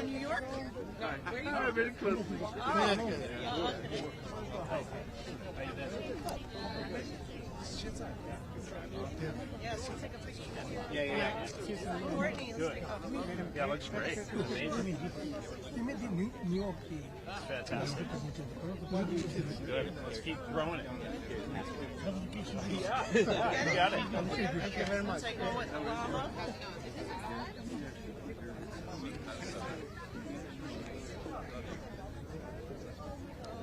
New York? Where are you going? Very close. Yes, she'll take a picture. Yeah. Courtney, let's take a Yeah, looks great. Amazing. Fantastic. Good. Let's keep growing it. Yeah, you got it. Thank you very much. Take one with Obama.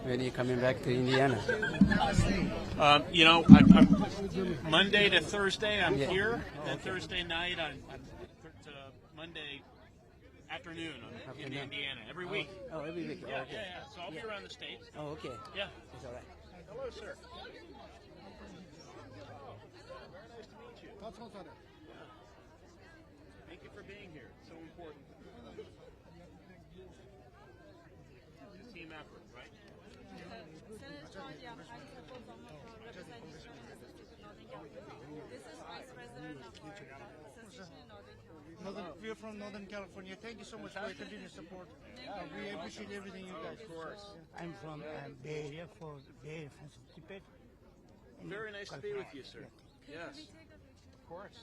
When are you coming back to Indiana? I'm Monday to Thursday I'm here, and Thursday night to Monday afternoon I'm in Indiana every week. Oh, every week. Yeah, Okay. yeah. So I'll be around the States. Oh, okay. Yeah. It's all right. Hello, sir. Thank you for being here. It's so important. It's a team effort, right? Senator Todd Young, I suppose I'm not representing Northern California. This is Vice President of our association in Northern California. We're from Northern California. Thank you so much for your continued support. We appreciate everything you guys. Of course. I'm from Bay Area, from Tibet. Very nice to be with you, sir. Can Yes. we take a picture? Of course.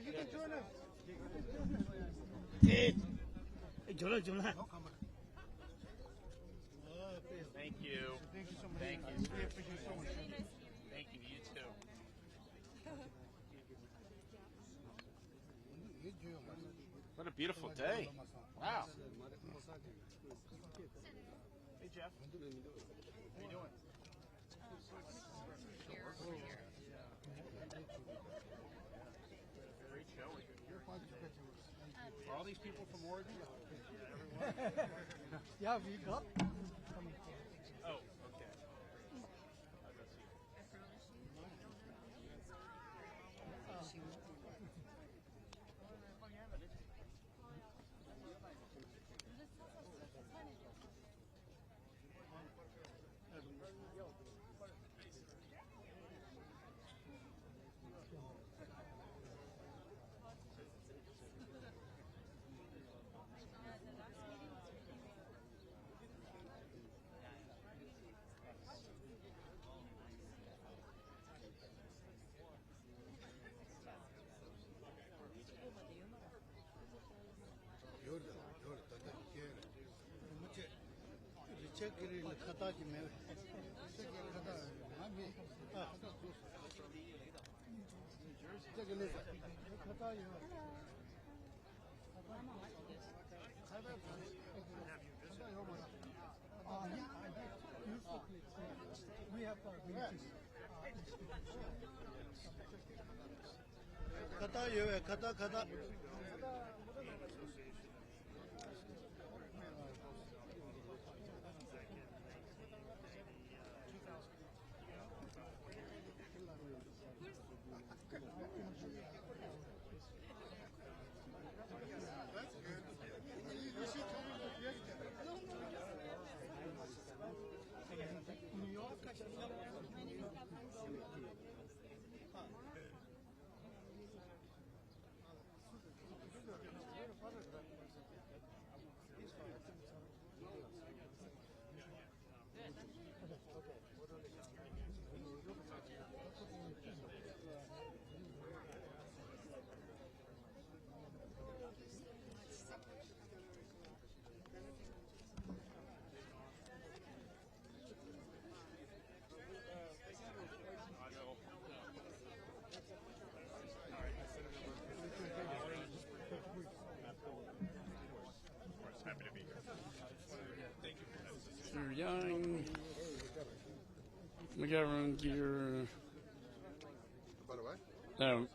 You can join us. Thank you. Thank you so much. Thank you. We appreciate it so much. Thank you. You too. What a beautiful day. Wow. Hey, Jeff. How you doing? Great showing. Are all these people from Oregon? Yeah, we got. Oh, okay. Richard Gere khata ki main khata yo hai khata Mr. Young, McGovern, Gere,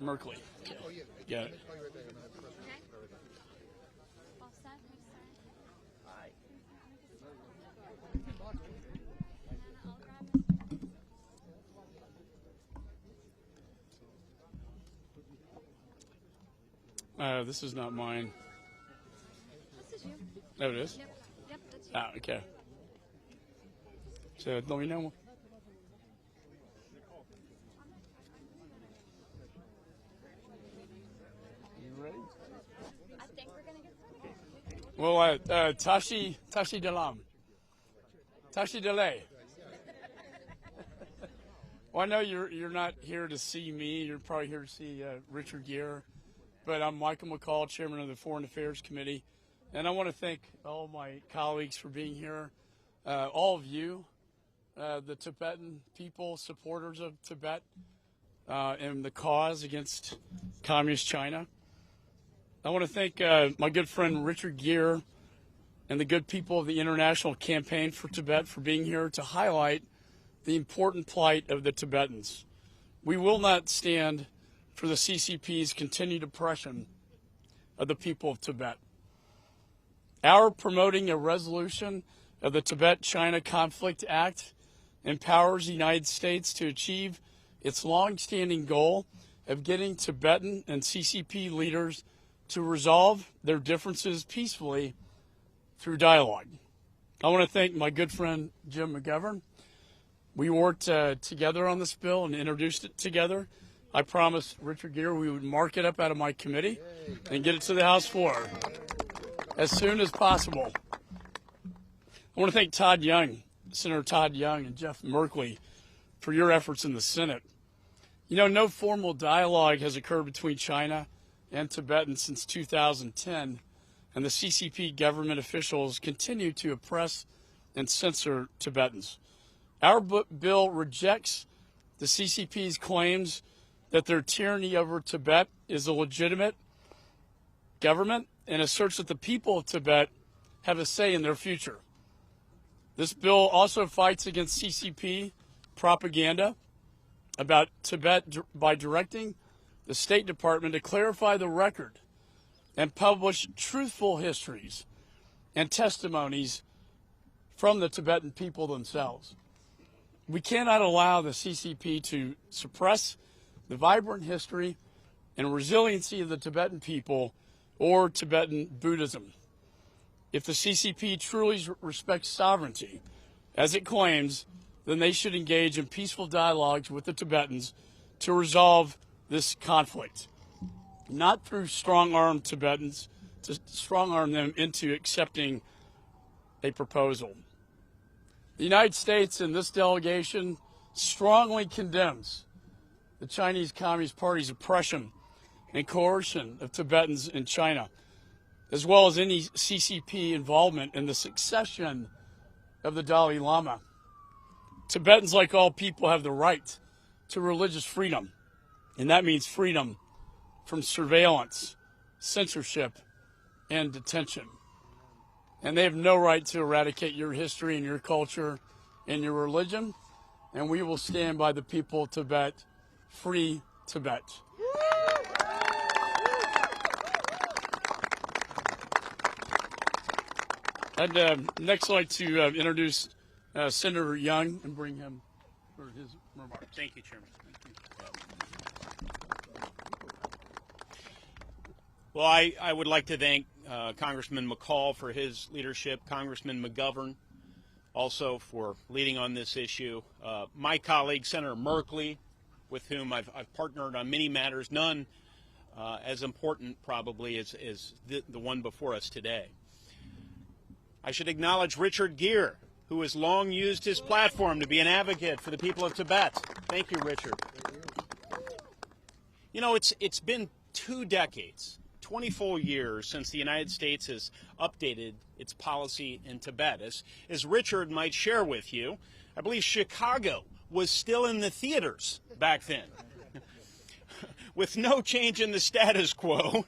Merkley. Yeah. This is not mine. This is you. Oh, it is? Yep, that's you. Ah, okay. So let me know. You ready? I think we're going to get started. Well, Tashi Dalam. Tashi Delay. Well, I know you're not here to see me. You're probably here to see Richard Gere. But I'm Michael McCaul, chairman of the Foreign Affairs Committee. And I want to thank all my colleagues for being here, all of you, the Tibetan people, supporters of Tibet, and the cause against Communist China. I want to thank my good friend Richard Gere and the good people of the International Campaign for Tibet for being here to highlight the important plight of the Tibetans. We will not stand for the CCP's continued oppression of the people of Tibet. Our promoting a resolution of the Tibet-China Conflict Act empowers the United States to achieve its long-standing goal of getting Tibetan and CCP leaders to resolve their differences peacefully through dialogue. I want to thank my good friend Jim McGovern. We worked together on this bill and introduced it together. I promised Richard Gere we would mark it up out of my committee and get it to the House floor as soon as possible. I want to thank Todd Young, Senator Todd Young, and Jeff Merkley for your efforts in the Senate. You know, no formal dialogue has occurred between China and Tibetans since 2010, and the CCP government officials continue to oppress and censor Tibetans. Our bill rejects the CCP's claims that their tyranny over Tibet is a legitimate government and asserts that the people of Tibet have a say in their future. This bill also fights against CCP propaganda about Tibet by directing the State Department to clarify the record and publish truthful histories and testimonies from the Tibetan people themselves. We cannot allow the CCP to suppress the vibrant history and resiliency of the Tibetan people or Tibetan Buddhism. If the CCP truly respects sovereignty, as it claims, then they should engage in peaceful dialogues with the Tibetans to resolve this conflict, not through strong-arm Tibetans, to strong-arm them into accepting a proposal. The United States and this delegation strongly condemns the Chinese Communist Party's oppression and coercion of Tibetans in China, as well as any CCP involvement in the succession of the Dalai Lama. Tibetans, like all people, have the right to religious freedom, and that means freedom from surveillance, censorship, and detention. And they have no right to eradicate your history and your culture and your religion, and we will stand by the people of Tibet. Free Tibet. I'd next like to introduce Senator Young and bring him for his remarks. Thank you, Chairman. Well, I would like to thank Congressman McCaul for his leadership, Congressman McGovern also for leading on this issue, my colleague, Senator Merkley, with whom I've partnered on many matters, none as important probably as the one before us today. I should acknowledge Richard Gere, who has long used his platform to be an advocate for the people of Tibet. Thank you, Richard. You know, it's been 2 decades, 20 full years since the United States has updated its policy in Tibet. As Richard might share with you, I believe Chicago was still in the theaters back then. With no change in the status quo,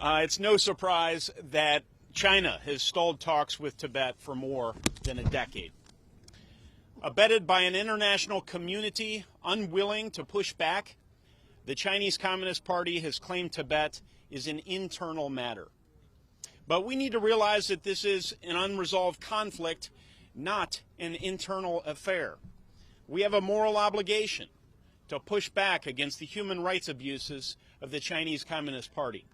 it's no surprise that China has stalled talks with Tibet for more than a decade. Abetted by an international community unwilling to push back, the Chinese Communist Party has claimed Tibet is an internal matter. But we need to realize that this is an unresolved conflict, not an internal affair. We have a moral obligation to push back against the human rights abuses of the Chinese Communist Party.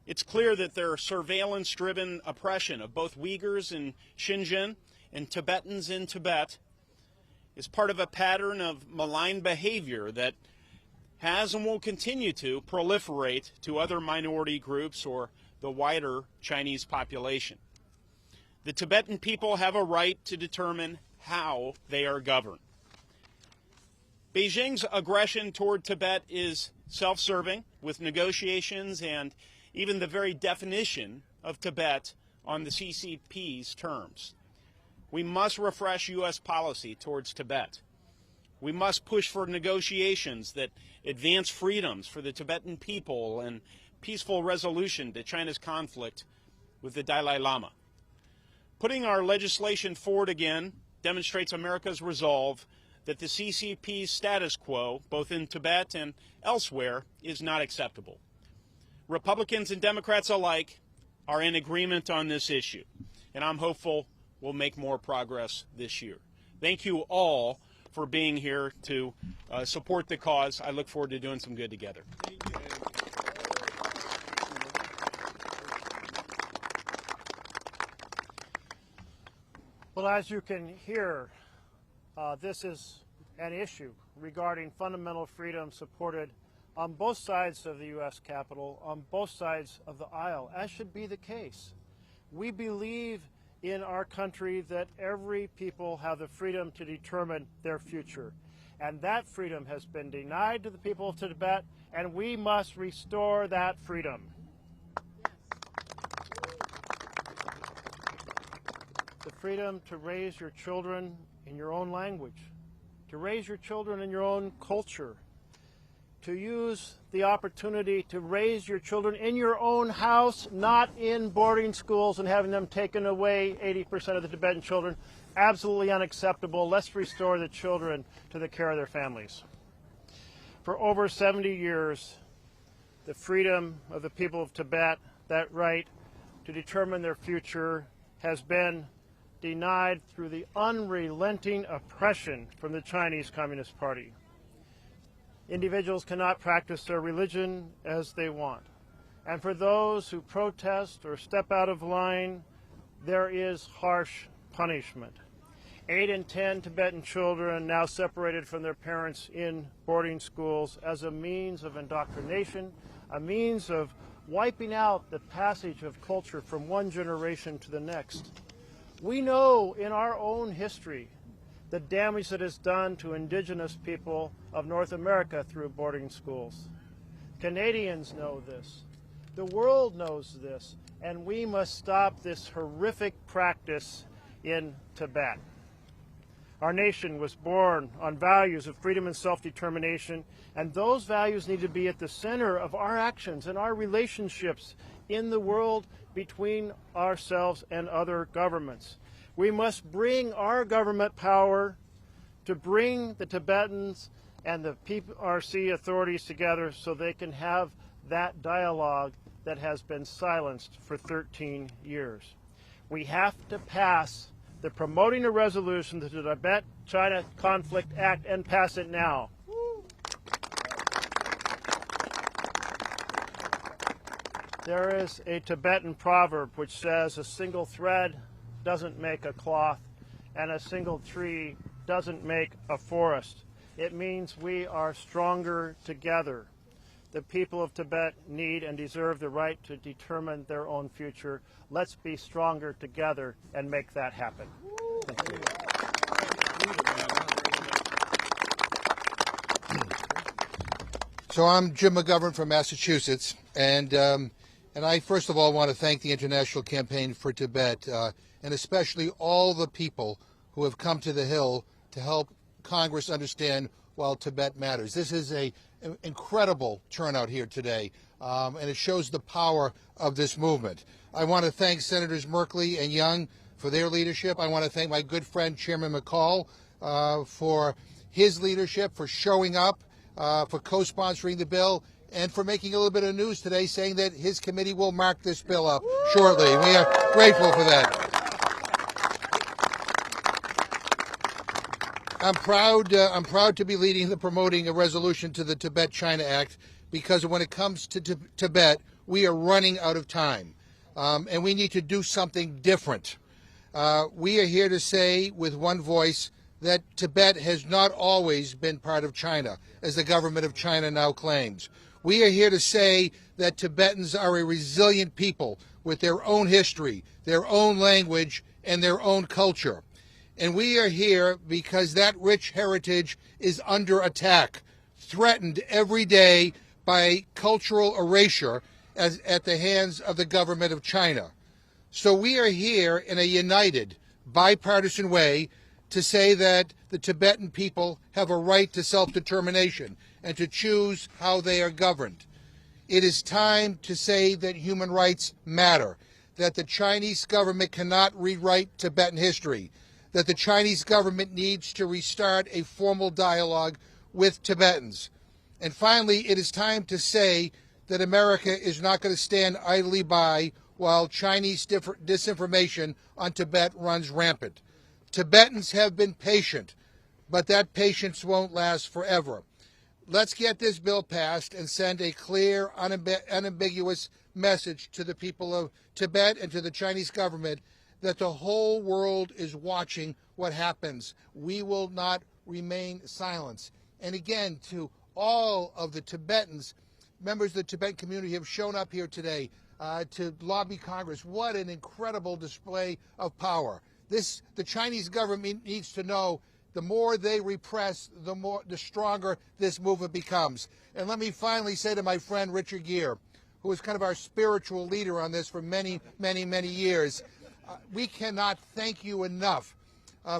It's clear that their surveillance-driven oppression of both Uyghurs in Xinjiang and Tibetans in Tibet is part of a pattern of malign behavior that has and will continue to proliferate to other minority groups or the wider Chinese population. The Tibetan people have a right to determine how they are governed. Beijing's aggression toward Tibet is self-serving, with negotiations and even the very definition of Tibet on the CCP's terms. We must refresh U.S. policy towards Tibet. We must push for negotiations that advance freedoms for the Tibetan people and peaceful resolution to China's conflict with the Dalai Lama. Putting our legislation forward again demonstrates America's resolve that the CCP's status quo, both in Tibet and elsewhere, is not acceptable. Republicans and Democrats alike are in agreement on this issue, and I'm hopeful we'll make more progress this year. Thank you all for being here to support the cause. I look forward to doing some good together. Well, as you can hear, this is an issue regarding fundamental freedom supported on both sides of the U.S. Capitol, on both sides of the aisle, as should be the case. We believe in our country that every people have the freedom to determine their future. And that freedom has been denied to the people of Tibet, and we must restore that freedom. The freedom to raise your children in your own language, to raise your children in your own culture, to use the opportunity to raise your children in your own house, not in boarding schools and having them taken away, 80% of the Tibetan children. Absolutely unacceptable. Let's restore the children to the care of their families. For over 70 years, the freedom of the people of Tibet, that right to determine their future, has been denied through the unrelenting oppression from the Chinese Communist Party. Individuals cannot practice their religion as they want. And for those who protest or step out of line, there is harsh punishment. 8 in 10 Tibetan children now separated from their parents in boarding schools as a means of indoctrination, a means of wiping out the passage of culture from one generation to the next. We know in our own history the damage that is done to indigenous people of North America through boarding schools. Canadians know this. The world knows this. And we must stop this horrific practice in Tibet. Our nation was born on values of freedom and self-determination, and those values need to be at the center of our actions and our relationships in the world between ourselves and other governments. We must bring our government power to bring the Tibetans and the PRC authorities together so they can have that dialogue that has been silenced for 13 years. We have to pass the Promoting a Resolution to the Tibet-China Conflict Act and pass it now. There is a Tibetan proverb which says a single thread doesn't make a cloth and a single tree doesn't make a forest. It means we are stronger together. The people of Tibet need and deserve the right to determine their own future. Let's be stronger together and make that happen. Thank you. So I'm Jim McGovern from Massachusetts, and I first of all want to thank the International Campaign for Tibet, and especially all the people who have come to the Hill to help Congress understand why Tibet matters. This is an incredible turnout here today, and it shows the power of this movement. I want to thank Senators Merkley and Young for their leadership. I want to thank my good friend Chairman McCaul for his leadership, for showing up, for co-sponsoring the bill, and for making a little bit of news today saying that his committee will mark this bill up shortly. We are grateful for that. I'm proud to be leading the Promoting a Resolution to the Tibet-China Act, because when it comes to Tibet, we are running out of time, and we need to do something different. We are here to say with one voice that Tibet has not always been part of China, as the government of China now claims. We are here to say that Tibetans are a resilient people with their own history, their own language, and their own culture. And we are here because that rich heritage is under attack, threatened every day by cultural erasure at the hands of the government of China. So we are here in a united, bipartisan way to say that the Tibetan people have a right to self-determination and to choose how they are governed. It is time to say that human rights matter, that the Chinese government cannot rewrite Tibetan history, that the Chinese government needs to restart a formal dialogue with Tibetans. And finally, it is time to say that America is not going to stand idly by while Chinese disinformation on Tibet runs rampant. Tibetans have been patient, but that patience won't last forever. Let's get this bill passed and send a clear, unambiguous message to the people of Tibet and to the Chinese government that the whole world is watching what happens. We will not remain silent. And again, to all of the Tibetans, members of the Tibetan community who have shown up here today to lobby Congress, what an incredible display of power. The Chinese government needs to know the more they repress, the stronger this movement becomes. And let me finally say to my friend Richard Gere, who is kind of our spiritual leader on this for many, many, many years, we cannot thank you enough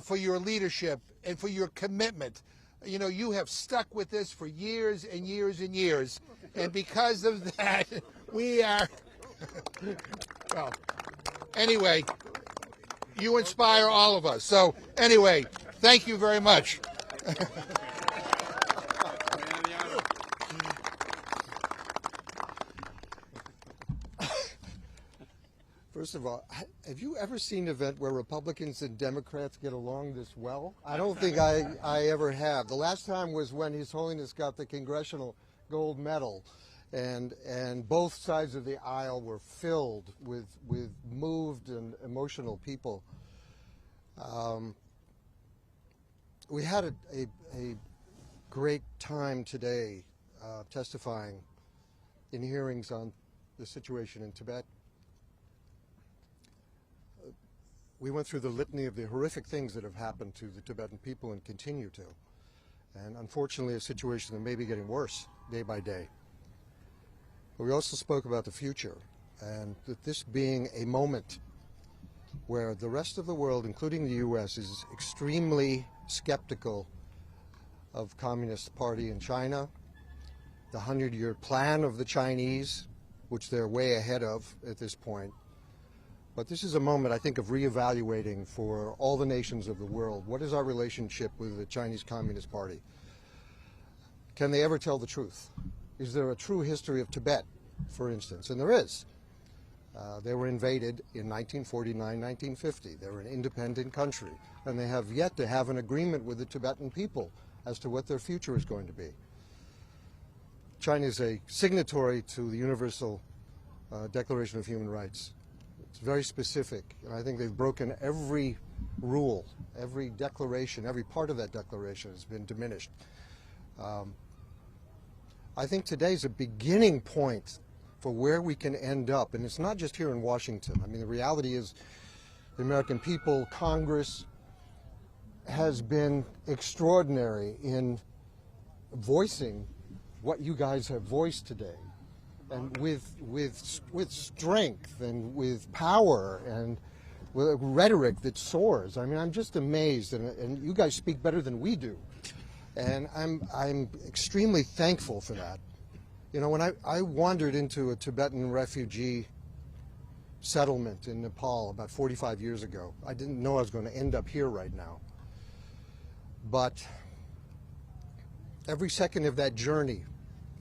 for your leadership and for your commitment. You know, you have stuck with this for years and years and years. And because of that, we are, well, anyway, you inspire all of us. So anyway, thank you very much. First of all, have you ever seen an event where Republicans and Democrats get along this well? I don't think I ever have. The last time was when His Holiness got the Congressional Gold Medal, and both sides of the aisle were filled with moved and emotional people. We had a great time today testifying in hearings on the situation in Tibet. We went through the litany of the horrific things that have happened to the Tibetan people and continue to. And unfortunately, a situation that may be getting worse day by day. But we also spoke about the future, and that this being a moment where the rest of the world, including the U.S., is extremely skeptical of Communist Party in China, the 100-year plan of the Chinese, which they're way ahead of at this point. But this is a moment, I think, of reevaluating for all the nations of the world. What is our relationship with the Chinese Communist Party? Can they ever tell the truth? Is there a true history of Tibet, for instance? And there is. They were invaded in 1949, 1950. They were an independent country, and they have yet to have an agreement with the Tibetan people as to what their future is going to be. China is a signatory to the Universal Declaration of Human Rights. It's very specific, and I think they've broken every rule, every declaration, every part of that declaration has been diminished. I think today's a beginning point for where we can end up, and it's not just here in Washington. I mean, the reality is the American people, Congress, has been extraordinary in voicing what you guys have voiced today, and with strength and with power and with a rhetoric that soars. I mean, I'm just amazed, and you guys speak better than we do, and I'm extremely thankful for that. You know, when I wandered into a Tibetan refugee settlement in Nepal about 45 years ago, I didn't know I was going to end up here right now. But every second of that journey,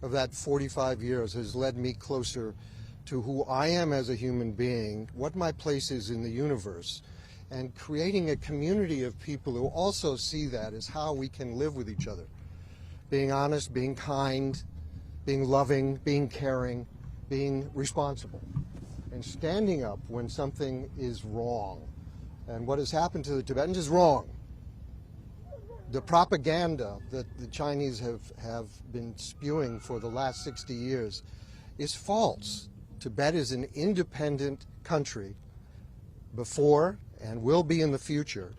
of that 45 years, has led me closer to who I am as a human being, what my place is in the universe, and creating a community of people who also see that as how we can live with each other. Being honest, being kind, being loving, being caring, being responsible, and standing up when something is wrong. And what has happened to the Tibetans is wrong. the propaganda that the Chinese have been spewing for the last 60 years is false. Tibet is an independent country before and will be in the future.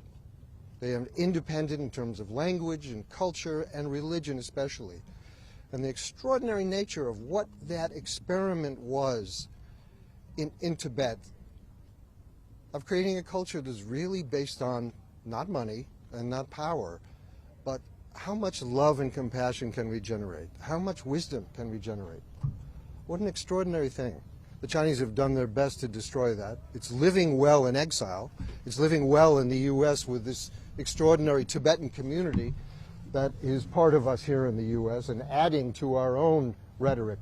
They are independent in terms of language and culture and religion especially. And the extraordinary nature of what that experiment was in Tibet, of creating a culture that's really based on not money and not power, but how much love and compassion can we generate? How much wisdom can we generate? What an extraordinary thing. The Chinese have done their best to destroy that. It's living well in exile. It's living well in the U.S. with this extraordinary Tibetan community that is part of us here in the U.S. and adding to our own rhetoric.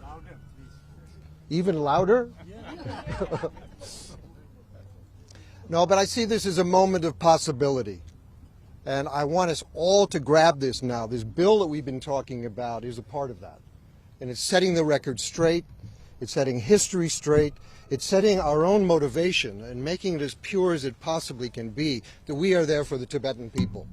Louder, please. Even louder? Yeah. No, but I see this as a moment of possibility. And I want us all to grab this now. This bill that we've been talking about is a part of that. And it's setting the record straight. It's setting history straight. It's setting our own motivation and making it as pure as it possibly can be, that we are there for the Tibetan people.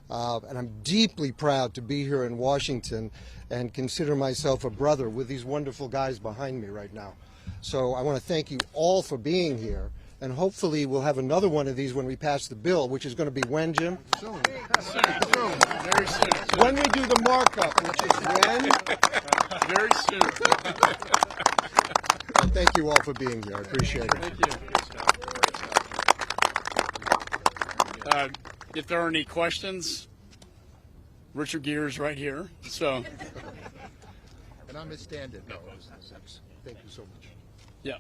And I'm deeply proud to be here in Washington and consider myself a brother with these wonderful guys behind me right now. So I want to thank you all for being here. And hopefully we'll have another one of these when we pass the bill, which is going to be when, Jim? Soon. Very soon. When we do the markup, which is when? Very soon. Thank you all for being here. I appreciate it. Thank you. If there are any questions, Richard Gere is right here. So. And I'm a stand-in. No, thank you so much. Yeah.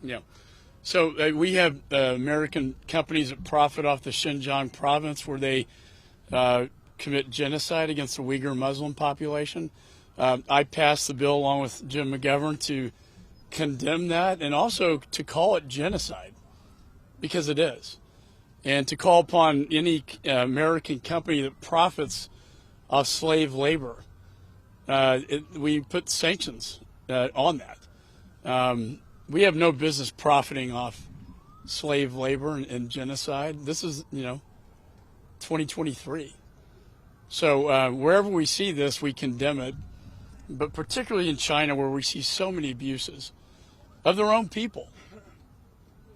Yeah. So we have American companies that profit off the Xinjiang province where they commit genocide against the Uyghur Muslim population. I passed the bill along with Jim McGovern to condemn that and also to call it genocide, because it is. And to call upon any American company that profits off slave labor. We put sanctions on that. We have no business profiting off slave labor and genocide. This is, 2023. So wherever we see this, we condemn it, but particularly in China where we see so many abuses of their own people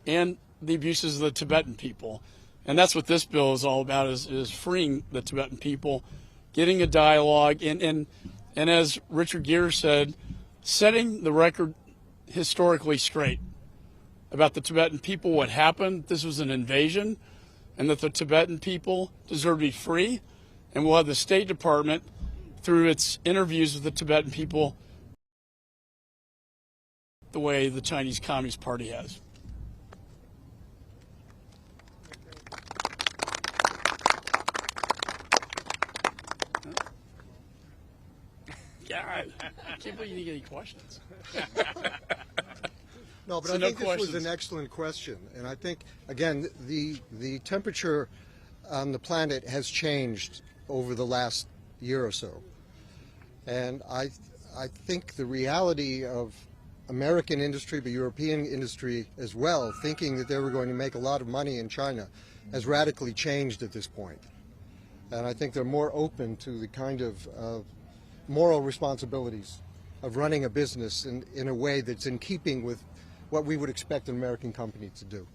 and the abuses of the Tibetan people. And that's what this bill is all about, is freeing the Tibetan people, getting a dialogue, and as Richard Gere said, setting the record historically straight about the Tibetan people, what happened. This was an invasion, and that the Tibetan people deserve to be free. And we'll have the State Department, through its interviews with the Tibetan people, the way the Chinese Communist Party has. God, I can't believe you didn't get any questions. No, but So I no think this questions. was an excellent question. And I think, again, the temperature on the planet has changed over the last year or so. And I think the reality of American industry, but European industry as well, thinking that they were going to make a lot of money in China, has radically changed at this point. And I think they're more open to the kind of moral responsibilities of running a business in a way that's in keeping with what we would expect an American company to do.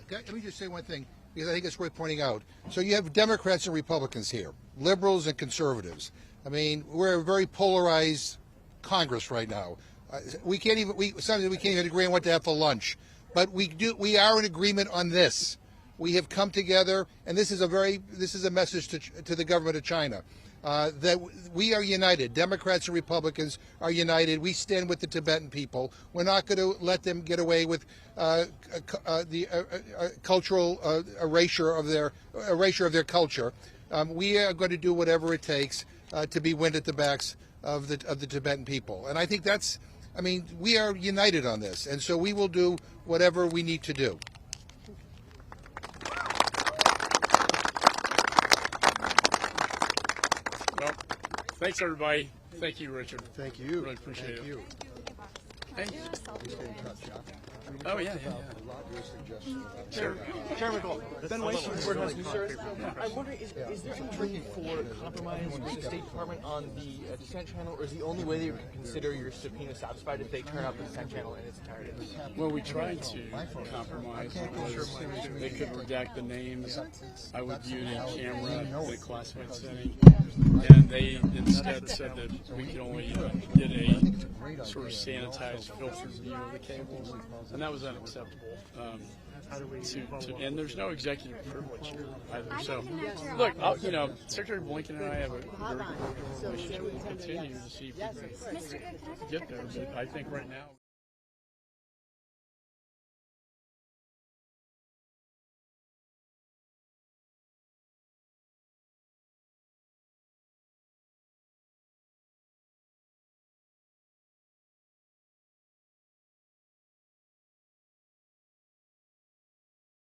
Let me just say one thing, because I think it's worth pointing out. So you have Democrats and Republicans here, liberals and conservatives. I mean, we're a very polarized Congress right now. Sometimes we can't even agree on what to have for lunch. But we are in agreement on this. we have come together, and this is a message to the government of China. That we are united. Democrats and Republicans are united. We stand with the Tibetan people. We're not going to let them get away with the cultural erasure of their culture. We are going to do whatever it takes to be wind at the backs of the Tibetan people. And I think we are united on this, and so we will do whatever we need to do. Well, thanks everybody. Thank you, Richard. Thank you. Really appreciate Thank it. you. Hey. We stay in touch, yeah? Oh yeah. A lot of your suggestions. Chairman McCaul, Ben Weiss from the Courthouse News Service. I'm wondering, is there any room for compromise with the State Department on the dissent channel, or is the only way that you can consider your subpoena satisfied if they turn out the dissent channel in its entirety? Well, we tried to compromise. They could redact the names. I would view it in camera in a classified setting. And they instead said that we could only get a sort of sanitized, filtered view of the cables. And that was unacceptable. And there's no executive privilege here either. So, look, Secretary Blinken and I have a very good relationship. We'll continue to see if we can get there. But I think right now.